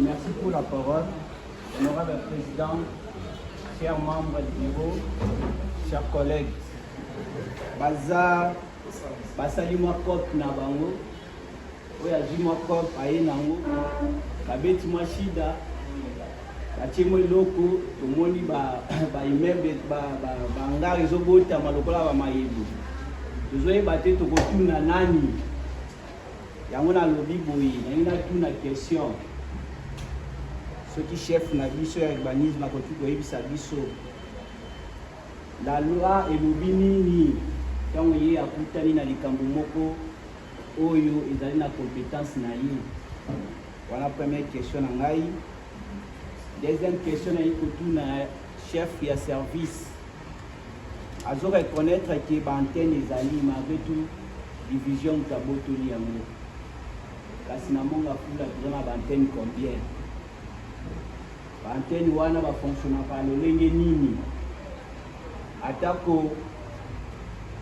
Merci pour la parole. Honorable Président, chers membres du bureau, chers collègues, Baza, Basali Mwakop Nabango, Oyaji Mwakop Ayenango, Babeti Mwashida, Bachemo Loko, Tomoni Immeuble, Banga Ezobota, Malokola Bamayebu. Nous avons battu Tokotuna Nani. Yangona Lobi Boyi, Yangona Tuna question. Ceux qui chef na biso ya urbanisme à côté de Ibisabiso. La loi est lobini quand on y a Kutani na likambo moko oyo ezali na compétence na yi. Voilà première question na ngai. Deuxième question na ikotu na chef ya service. Azo reconnaître que bantene ezali malgré tout division tabotoli yango. Kasi na monga fula tuna bantene combien? Antenne wana ba fonctionner par le lenge nini atako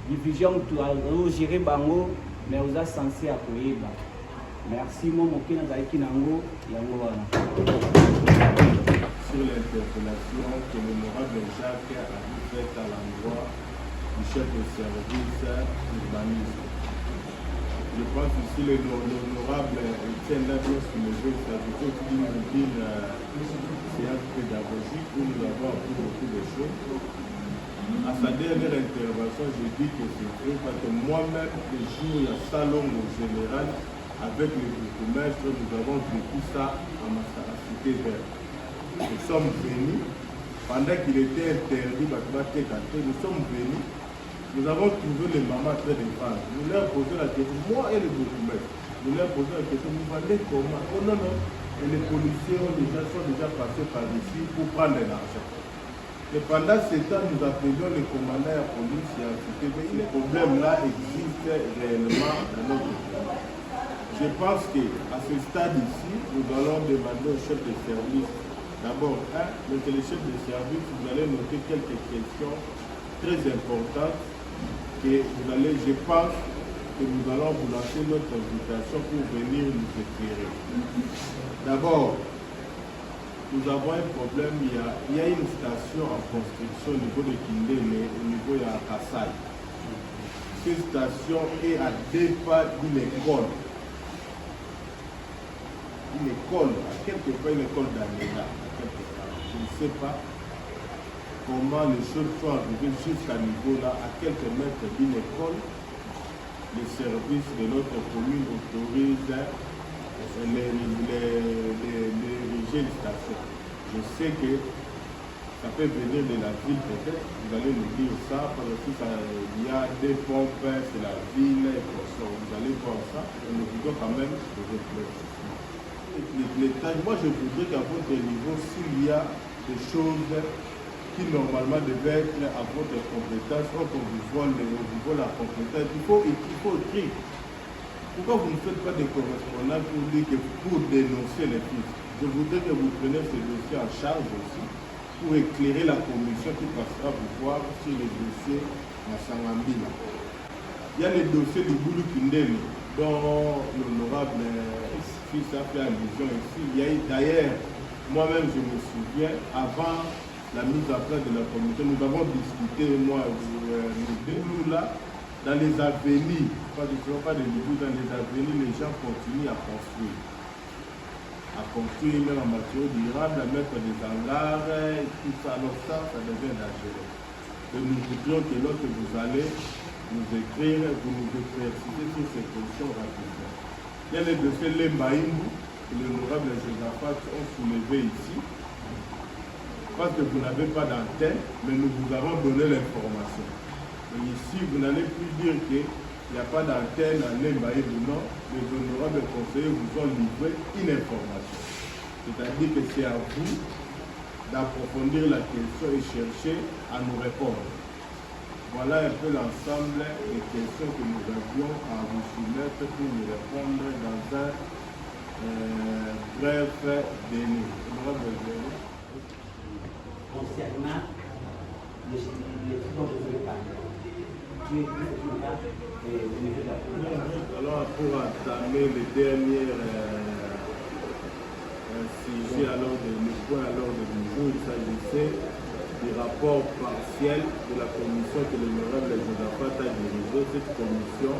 division tu a gérer bango mais vous êtes censé à koyeba. Merci mon mokina zaiki nango yango wana sur l'interpellation que l'honorable Jacques a faite à l'endroit du chef de service urbanisme. Je pense ici l'honorable Etienne Labios qui me veut s'ajouter d'une séance pédagogique où nous avons appris beaucoup de choses. À sa dernière intervention, je dis que c'est vrai parce que moi-même, le jour il y a salon au général, avec le bourgmestre, nous avons vécu ça à Cité Verte. Nous sommes venus, pendant qu'il était interdit, nous sommes venus. Nous avons trouvé les mamans très défenses. Nous leur posons la question, moi et le bourgmestre, nous leur posons la question, vous vendez comment? Oh non, non. Et les policiers sont déjà passés par ici pour prendre l'argent. Et pendant ce temps, nous appelions les commandants de la police et en cité. Mais les problèmes-là existent réellement dans notre pays. Je pense qu'à ce stade ici, nous allons demander au chef de service, d'abord, monsieur le chef de service, vous allez noter quelques questions très importantes. Que vous allez, je pense que nous allons vous lancer notre invitation pour venir nous éclairer. D'abord, nous avons un problème, il y a une station en construction au niveau de Kindele, au niveau de Kassai. Cette station est à 2 pas d'une école. Une école, à quelque part une école d'Amena. Je ne sais pas comment les choses sont arrivées jusqu'à niveau-là, à quelques mètres d'une école. Les services de notre commune autorisent l'ériger une station. Je sais que ça peut venir de la ville peut-être, vous allez nous dire ça, parce que il y a des pompes, c'est la ville, et pour ça, vous allez voir ça, et nous voulons quand même réfléchir. Moi je voudrais qu'à votre niveau, s'il y a des choses qui normalement devait être à votre compétence, quand on vous vole la compétence, il faut écrire. Pourquoi vous ne faites pas de correspondance pour dire que pour dénoncer les fils? Je voudrais que vous preniez ce dossier en charge aussi, pour éclairer la commission qui passera vous voir sur les dossiers à Sangambila. Il y a les dossiers du Boulou Kindele, dont l'honorable fils a fait allusion ici. Il y a d'ailleurs, moi-même je me souviens, avant la mise en place de la commission, nous avons discuté, moi, nous deux là, dans les avenues, pas des niveaux, dans les avenues, les gens continuent à construire. Même en matière durable, à mettre des hangars, et tout ça, alors ça devient dangereux. Et nous voudrions que lorsque vous allez nous écrire, vous nous éclaircissez sur ces questions rapidement. Il y a les dossiers Lembaïmou, que l'honorable Josaphat ont soulevé ici. Parce que vous n'avez pas d'antenne, mais nous vous avons donné l'information. Et ici, vous n'allez plus dire qu'il n'y a pas d'antenne en Lembaï ou non, les honorables conseillers vous ont livré une information. C'est-à-dire que c'est à vous d'approfondir la question et chercher à nous répondre. Voilà un peu l'ensemble des questions que nous avions à vous soumettre pour nous répondre dans un bref délai. Concernant les fonds de tu es là au niveau de la alors pour entamer les dernières sujet à l'ordre du point à l'ordre du jour. Il s'agissait du rapport partiel de la commission que l'honorable Josaphat a dirigé. Cette commission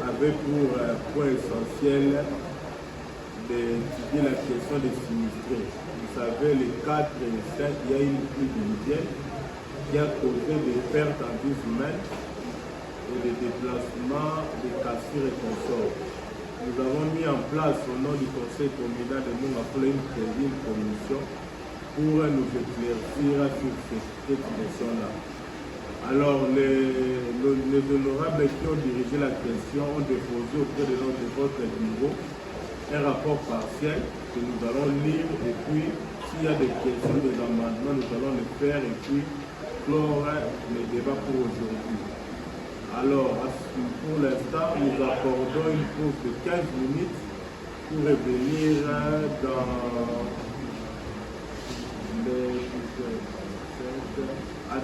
avait pour point essentiel d'étudier la question des sinistrés. Vous savez, les 4 et les 5, il y a une pluie diluvienne qui a causé des pertes en vie humaine et des déplacements, des cassures et consorts. Nous avons mis en place au nom du conseil communal de Mongafula une commission pour nous éclaircir sur cette question-là. Alors, les honorables qui ont dirigé la question ont déposé auprès de votre bureau un rapport partiel que nous allons lire et puis s'il y a des questions, des amendements, nous allons les faire et puis clore les débats pour aujourd'hui. Alors, pour l'instant, nous accordons une pause de 15 minutes pour revenir à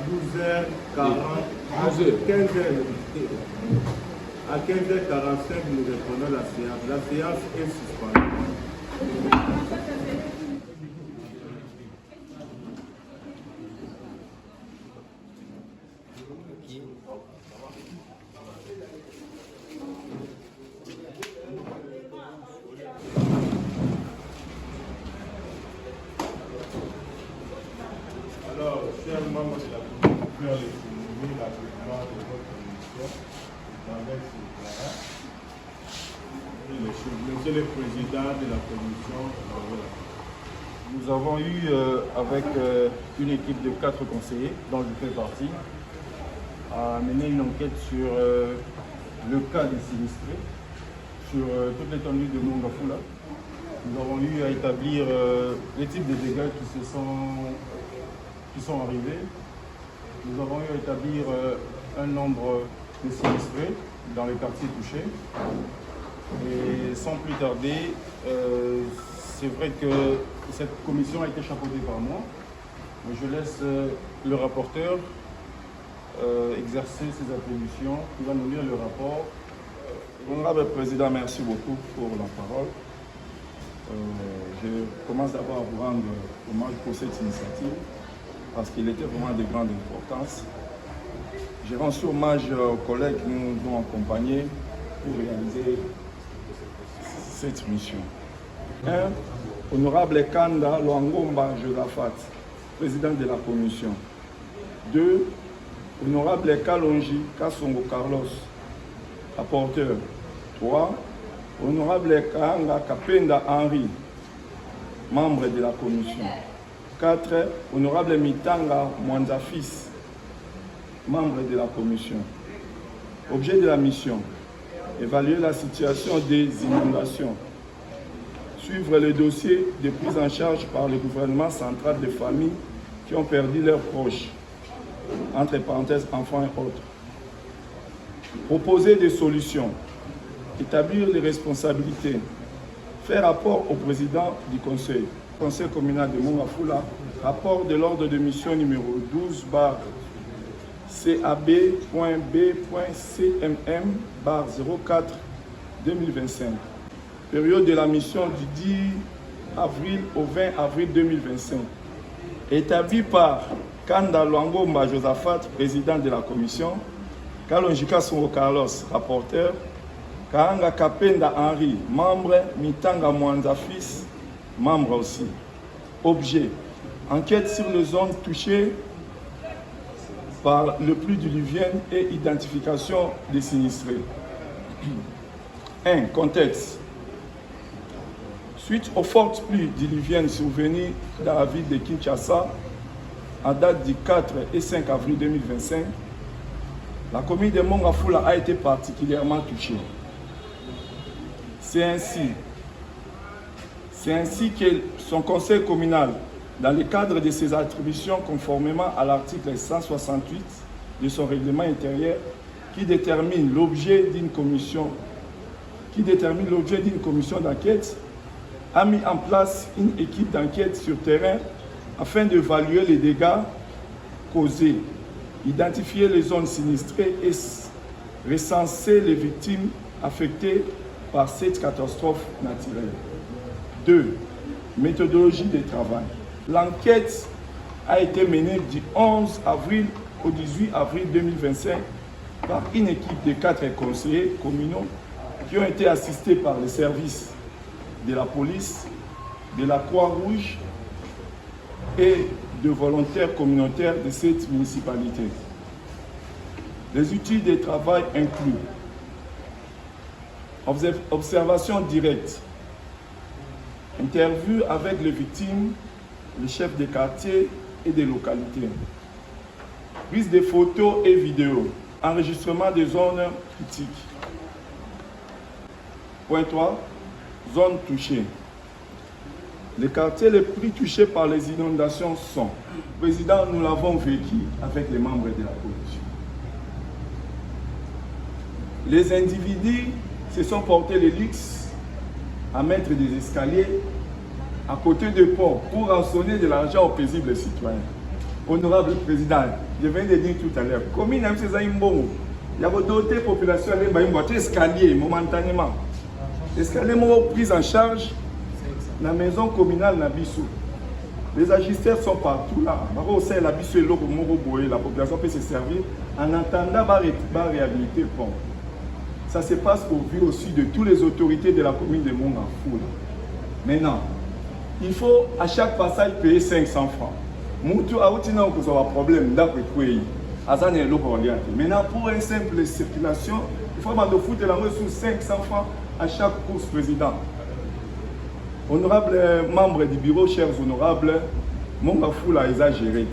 12h40, à 15h45, nous reprenons la séance. La séance est suspendue. Alors, chers membres de la commission, la présidente de votre commission, Monsieur le Président de la Commission. Nous avons eu avec une équipe de 4 conseillers, dont je fais partie, à mener une enquête sur le cas des sinistrés, sur toute l'étendue de Mongafula. Nous avons eu à établir les types de dégâts qui sont arrivés. Nous avons eu à établir un nombre de sinistrés dans les quartiers touchés. Et sans plus tarder, c'est vrai que cette commission a été chapeautée par moi, mais je laisse le rapporteur exercer ses attributions. Il va nous lire le rapport. Honorable Président, merci beaucoup pour la parole. Je commence d'abord à vous rendre hommage pour cette initiative, parce qu'il était vraiment de grande importance. J'ai rendu hommage aux collègues qui nous ont accompagnés pour réaliser cette mission. 1. Honorable Kanda Luangomba Josaphat, président de la commission. 2. Honorable Kalonji Kasongo Carlos, rapporteur. 3. Honorable Kaanga Kapenda Henri, membre de la commission. 4. Honorable Mitanga Mwanza Fils, membre de la commission. Objet de la mission: évaluer la situation des inondations, suivre le dossier de prise en charge par le gouvernement central des familles qui ont perdu leurs proches, entre parenthèses enfants et autres, proposer des solutions, établir les responsabilités, faire rapport au président du conseil communal de Mongafula, rapport de l'ordre de mission numéro 12/CAB.B.CMM/04/2025. Période de la mission du 10 avril au 20 avril 2025. Établi par Kanda Luangomba Josaphat, président de la commission, Kalonji Kasongo Carlos, rapporteur, Kaanga Kapenda Henri, membre, Mitanga Mwanza Fils, membre aussi. Objet: enquête sur les zones touchées par le pluie diluvienne et identification des sinistrés. 1. Contexte. Suite aux fortes pluies diluviennes survenues dans la ville de Kinshasa, en date du 4 et 5 avril 2025, la commune de Mongafula a été particulièrement touchée. C'est ainsi que son conseil communal, dans le cadre de ses attributions conformément à l'article 168 de son règlement intérieur, qui détermine l'objet d'une commission d'enquête, a mis en place une équipe d'enquête sur terrain afin d'évaluer les dégâts causés, identifier les zones sinistrées et recenser les victimes affectées par cette catastrophe naturelle. 2. Méthodologie de travail. L'enquête a été menée du 11 avril au 18 avril 2025 par une équipe de 4 conseillers communaux qui ont été assistés par les services de la police, de la Croix-Rouge et de volontaires communautaires de cette municipalité. Les outils de travail incluent observation directe, interview avec les victimes, les chefs de quartier et des localités, prise de photos et vidéos, enregistrement des zones critiques. Point 3, zones touchées. Les quartiers les plus touchés par les inondations sont, Président, nous l'avons vécu avec les membres de la commission. Les individus se sont portés le luxe à mettre des escaliers à côté des ponts pour rançonner de l'argent aux paisibles citoyens. Honorable Président, je viens de dire tout à l'heure, commune M. Zaïmbongo, il y a doté la population des escaliers momentanément. Escaliers pris en charge dans la maison communale Nabiso. Les agisteurs sont partout là. La population peut se servir en attendant de réhabiliter le pont. Ça se passe au vu aussi de toutes les autorités de la commune de Mongafoula. Maintenant, il faut à chaque passage payer 500 francs. Moutou a aussi un problème d'après quoi. Maintenant, pour une simple circulation, il faut foutre la main sous 500 francs à chaque course président. Honorables membres du bureau, chers honorables, Mongafoula a exagéré.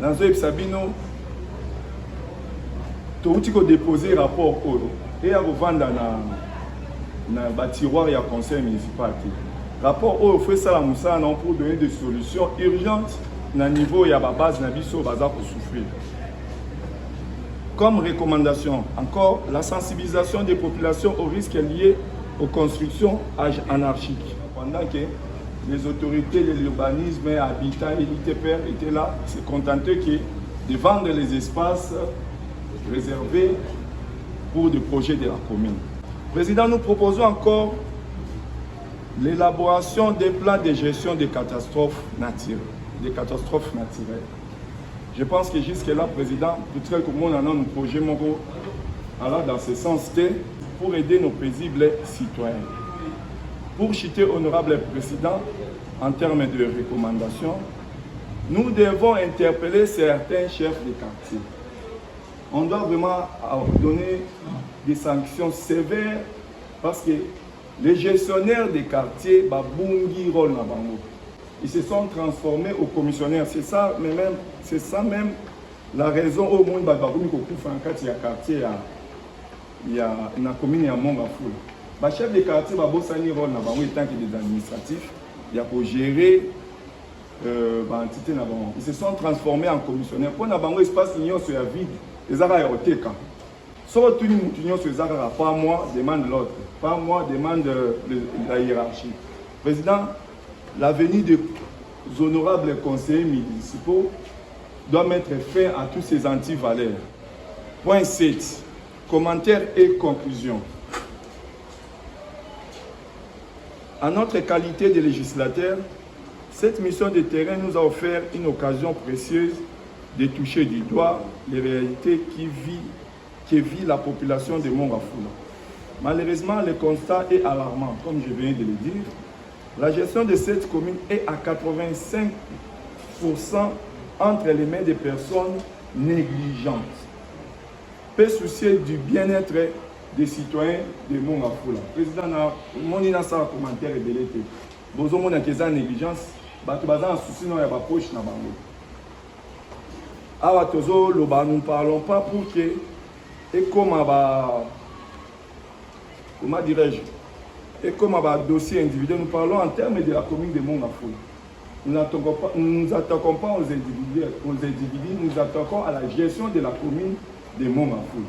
Dans ce Sabino, tu as déposé rapport et à revendre dans le tiroir et à conseil municipal. Rapport au fait ça pour donner des solutions urgentes dans le niveau et à la base pour souffrir. Comme recommandation, encore la sensibilisation des populations aux risques liés aux constructions anarchiques. Pendant que les autorités de l'urbanisme, Habitat et l'ITPR étaient là, se contentaient de vendre les espaces réservés pour des projets de la commune. Président, nous proposons encore l'élaboration des plans de gestion des catastrophes naturelles. Je pense que jusque-là, Président, peut-être que nous avons un projet dans ce sens pour aider nos paisibles citoyens. Pour citer honorable Président, en termes de recommandations, nous devons interpeller certains chefs de quartier. On doit vraiment donner des sanctions sévères parce que les gestionnaires des quartiers, ils se sont transformés aux commissionnaires. C'est ça même la raison au monde il y a quartier, il y a une commune à Mongafoula. Les chefs de quartier ont en tant que des administratifs, il y a pour gérer l'entité. Ils se sont transformés en commissionnaires. Pour un espace union sur la ville, les arrêts au TK. Sauf une union sur les arrêts, pas moi, demande l'autre. Pas moi, demande la hiérarchie. Président, l'avenir des honorables conseillers municipaux doit mettre fin à tous ces anti-valeurs. Point 7. Commentaires et conclusions. En notre qualité de législateur, cette mission de terrain nous a offert une occasion précieuse de toucher du doigt les réalités qui vit la population de Mongafoula. Malheureusement, le constat est alarmant, comme je viens de le dire. La gestion de cette commune est à 85% entre les mains des personnes négligentes. Peut soucier du bien-être des citoyens de Mongafoula. Président, mon inassant commentaire est délété. Bozo mon akeza négligence, batu bazan souci non ya ba poche na bango. Awa tozo loba, nous ne parlons pas pour que et comment dirais-je, et comme un dossier individuel, nous parlons en termes de la commune de Mongafoula. Nous nous attaquons pas aux individus, nous attaquons à la gestion de la commune de Mongafoula.